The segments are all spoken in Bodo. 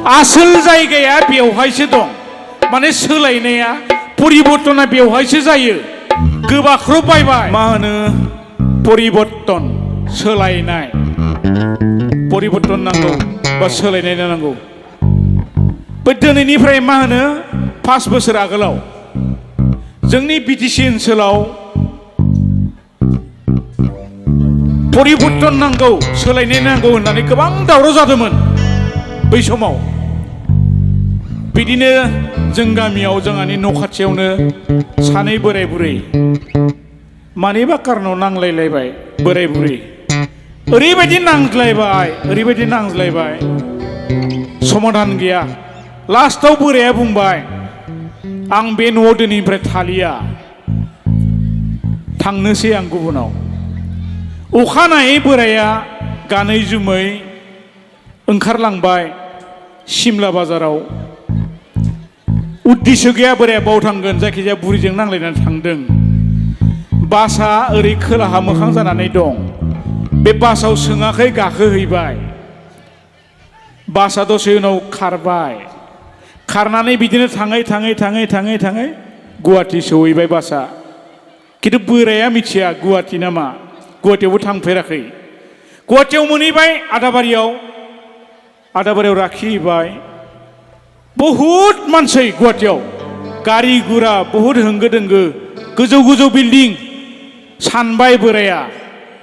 आसोल जायगाया बेवहायसो दं माने सोलायनाया परिबर्तना बेवहायसो जायो गोबाख्रब बायबाय मा होनो परिबर्तन सोलायनाय परिबर्तन नांगौ बा सोलायनाय नांगौ बै दिनैनिफ्राय मा होनो 5 बोसोर आगोलाव जोंनि बिटिसि ओनसोलाव परिबर्तन नांगौ सोलायनाय नांगौ होननानै गोबां दावराव जादोंमोन बै समाव बिदिनो जों गामियाव जोंहानि न' खाथियावनो सानै बोराय बुरै मानिबा कारनाव नांलायलायबाय बोराय बुरै ओरैबायदि नांज्लायबाय समाधान गैया लास्टाव बोराया बुंबाय आं बे न'आव दिनैनिफ्राय थालिया थांनोसै आं गुबुनाव अखानायै बोराया गानै जोमै ओंखारलांबाय सिमला बाजाराव उद्देश्य गैया बोराया बाव थांगोन जायखिजाया बुरिजों नांलायनानै थांदों बासआ ओरै खोलाहा मोखां जानानै दं बे बासाव सोङाखै गाखोहैबाय बासआ दसे उनाव खारबाय खारनानै बिदिनो थाङै गुवाहाटि सहैबाय बासआ खिन्थु बोराया मिथिया गुवाहाटि नामा गुवाहाटियावबो थांफेराखै गुवाहाटियाव मोनहैबाय आदाबारियाव राखिहैबाय बहुत मानसि गुवाहाटियाव गारि गुरा बहुत होंगो दोंगो गोजौ बिल्डिं सानबाय बोराया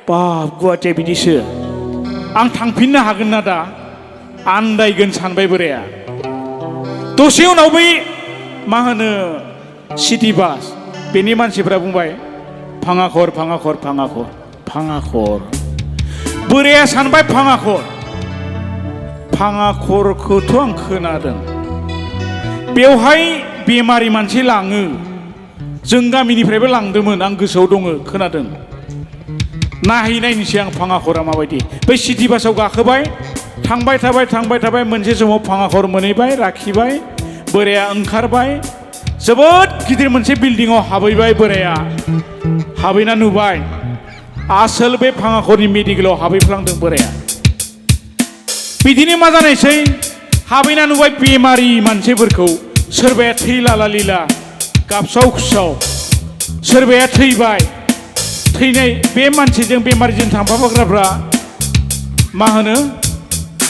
बाब गुवाहाटिया बिदिसो आं थांफिननो हागोन ना दा आन्दायगोन सानबाय बोराया दसे उनाव बै मा होनो सिटि बास बेनि मानसिफ्रा बुंबाय भाङाखर बोराया सानबाय भाङाखरखौथ' आं खोनादों बेवहाय बेमारि मानसि लाङो जों गामिनिफ्रायबो लांदोंमोन आं गोसोआव दङ खोनादों नायहैनायनिसै आं भाङाखरा माबायदि बै सिटि बासाव गाखोबाय थांबाय थाबाय मोनसे समाव भाङाखर मोनहैबाय राखिबाय बोराया ओंखारबाय जोबोद गिदिर मोनसे बिल्डिङाव हाबहैबाय बोराया हाबहैना नुबाय आसोल बे भाङाखरनि मेडिकेलाव हाबहैफ्लांदों बोराया बिदिनो मा जानायसै हाबहैना नुबाय बेमारि मानसिफोरखौ सोरबाया थैलाला लिला गाबसाव खुसाव सोरबाया थैबाय थैनाय बे मानसिजों बेमारिजों थांफाग्राफ्रा मा होनो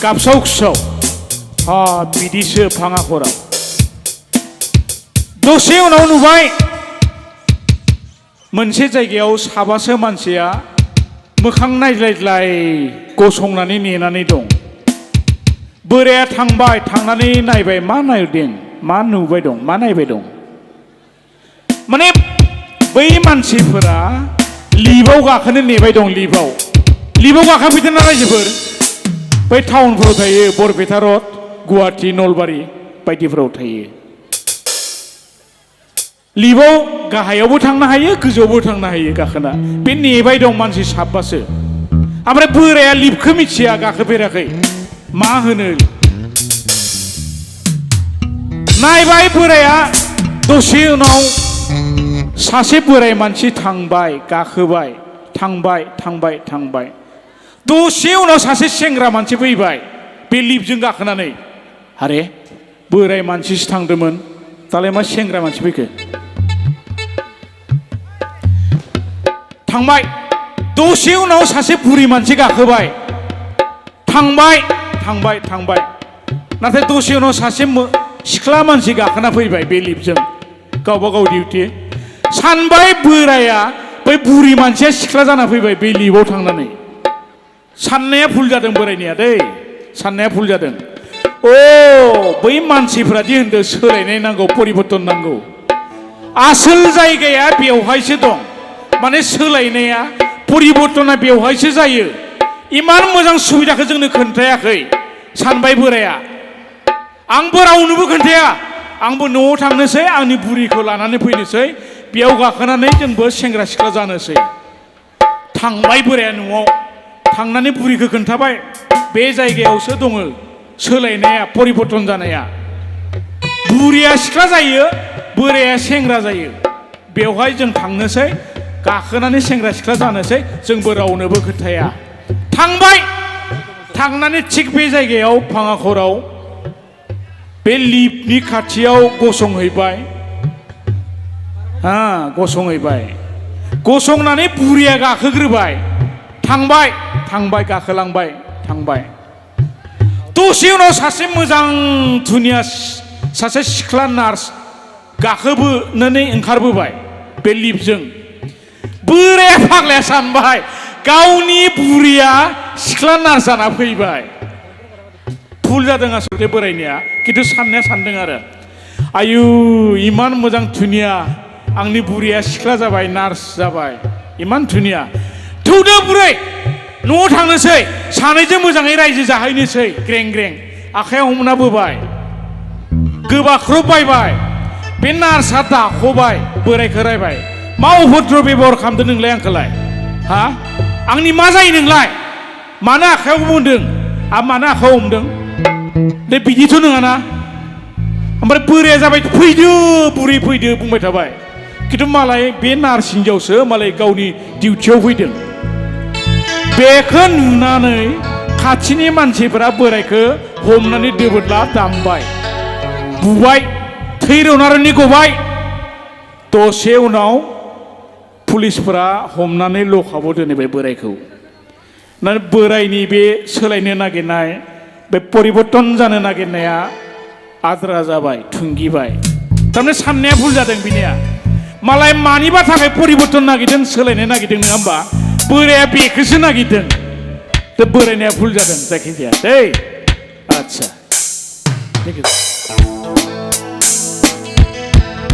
गाबसाव खुसाव बिदिसो भाङाखराव दसे उनाव नुबाय मोनसे जायगायाव साबासो मानसिया मोखां नायज्लायज्लाय गसंनानै नेनानै दं बोराया थांबाय थांनानै नायबाय मा नायदों मा नुबाय दं मा नायबाय दं माने बै मानसिफोरा लिफआव गाखोनो नेबाय दं लिफआव गाखोफैदोंना रायजोफोर बै टाउनफोराव थायो बरपेटा रड गुवाहाटि नलबारि बायदिफोराव थायो लिफआव गाहायावबो थांनो हायो गोजौआवबो थांनो हायो गाखोना बे नेबाय दं मानसि साबबासो ओमफ्राय बोराया लिफखौ मिथिया गाखोफेराखै मा होनो नायबाय बोराया दसे उनाव सासे बोराय मानसि थांबाय गाखोबाय थांबाय दसे उनाव सासे सेंग्रा मानसि फैबाय बे लिफजों गाखोनानै आरे बोराय मानसिसो थांदोंमोन दालाय मा सेंग्रा मानसि फैखो थांबाय दसे उनाव सासे बुरि मानसि गाखोबाय थांबाय नाथाय दसे उनाव सासे सिख्ला मानसि गाखोना फैबाय बे लिफजों गावबा गाव डिउटि सानबाय बोराया बै बुरि मानसिया सिख्ला जाना फैबाय बे लिफआव थांनानै साननाया भुल जादों बोरायनिया दै साननाया भुल जादों बै मानसिफ्रा दि होनदों सोलायनाय नांगौ परिबर्तन नांगौ आसोल जायगाया बेवहायसो दं माने सोलायनाया परिबर्तना बेवहायसो जायो इमान मोजां सुबिदाखौ जोंनो खोन्थायाखै सानबाय बोराया आंबो रावनोबो खोन्थाया आंबो न'आव थांनोसै आंनि बुरिखौ लानानै फैनोसै बेयाव गाखोनानै जोंबो सेंग्रा सिख्ला जानोसै थांबाय बोराया न'आव थांनानै बुरिखौ खोन्थाबाय बे जायगायावसो दङ सोलायनाया परिबर्तन जानाया बुरिया सिख्ला जायो बोराया सेंग्रा जायो बेवहाय जों थांनोसै गाखोनानै सेंग्रा सिख्ला जानोसै जोंबो रावनोबो खोन्थाया थांबाय थांनानै थिग बे जायगायाव भाङाखराव बे लिफ्टनि खाथियाव गसंहैबाय गसंहैबाय गसंनानै बुरिया गाखोग्रोबाय थांबाय थांबाय गाखोलांबाय थांबाय दसे उनाव सासे मोजां धुनिया सासे सिख्ला नार्स गाखोबोनानै ओंखारबोबाय बे लिफ्टजों बोराया फाग्लाया सानबाय गावनि बुरिया सिख्ला नार्स जाना फैबाय भुल जादों आसलथे बोरायनिया खिन्थु साननाया सानदों आरो आयु इमान मोजां धुनिया आंनि बुरिया सिख्ला जाबाय नार्स जाबाय इमान धुनिया थौदो बुरै न'आव थांनोसै सानैजों मोजाङै रायजो जाहैनोसै ग्रें ग्रें आखायाव हमना बोबाय गोबाख्रब बायबाय बे नार्सआ दाख'बाय बोरायखौ रायबाय मा अभद्र बेबहार खालामदों नोंलाय आंखौलाय हा आंनि मा जायो नोंलाय मानो आखायाव बुंदों मानो आखायाव हमदों दे बिदिथ' नङाना ओमफ्राय बोराया जाबाय फैदो बुरै फैदो बुंबाय थाबाय खिन्थु मालाय बे नार्स हिनजावसो मालाय गावनि डिउटियाव फैदों बेखौ नुनानै खाथिनि मानसिफोरा बोरायखौ हमनानै दोबोदला दामबाय बुबाय थै रनारनि गबाय दसे उनाव पुलिसफोरा हमनानै लकाबाव दोनबाय बोरायखौ बोरायनि बे सोलायनो नागिरनाय बे परिबर्तन जानो नागिरनाया आद्रा जाबाय थुंगिबाय थारमाने साननाया भुल जादों बिनिया मालाय मानिबा थाखाय परिबर्तन नागिरदों सोलायनो नागिरदों नङा होमबा बोराया बेखौसो नागिरदों दा बोरायनाया भुल जादों जायखिजाया दै आच्छा